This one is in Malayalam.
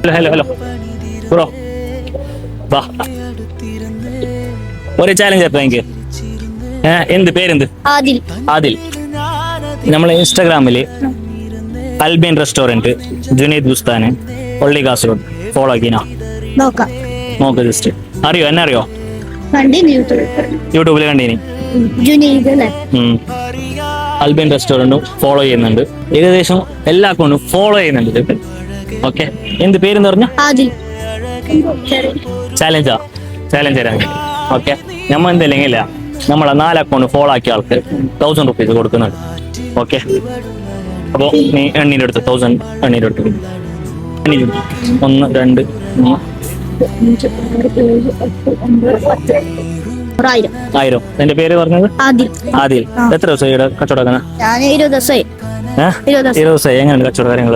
ഹലോ ഹലോ ബ്രോ, വാ ഒരു ചാലഞ്ച് എപ്പോ എനിക്ക് എന്ത് പേരെന്ത്? ആദിൽ. ആദിൽ. നമ്മളെ ഇൻസ്റ്റാഗ്രാമില് അൽബിൻ റെസ്റ്റോറന്റ്, ജുനീദ് ബുസ്താന്, പള്ളി കാസർഗോഡ് ഫോളോ ആക്കിനാ നോക്കാം. നോക്ക് ജസ്റ്റ്. അറിയോ എന്നെ അറിയോ? കണ്ടിന് യൂട്യൂബിൽ കണ്ടീനി. ജുനീദ് അല്ലേ? അൽബിൻ റെസ്റ്റോറന്റും ഫോളോ ചെയ്യുന്നുണ്ട്. ഏകദേശം എല്ലാ അക്കൗണ്ടും ഫോളോ ചെയ്യുന്നുണ്ട്. ഓക്കെ, എന്ത് പേരെന്ന് പറഞ്ഞ? ആദിൽ. ചാലഞ്ചാ? ചാലഞ്ച് തരാൻ. ഓക്കെ, നമ്മൾ എന്തല്ലെങ്കിൽ നമ്മളെ 4 അക്കൗണ്ട് ഫോളോ ആക്കിയ ആൾക്ക് 1000 റുപ്പീസ് കൊടുക്കുന്നുണ്ട്. ഓക്കെ, അപ്പോ നീ എണ്ണീൻ്റെ എടുത്ത് 1000 എണ്ണീൻ്റെ എടുത്ത് 1 2 1000. 1000. എന്റെ പേര് പറഞ്ഞത് ആദിൽ. ആദിൽ. എത്ര ദിവസമായി ഇവിടെ കച്ചവടം? ഞാൻ 20 ദിവസമായി. 20 ദിവസമായി. എങ്ങനെയുണ്ട് കച്ചവട കാര്യങ്ങൾ?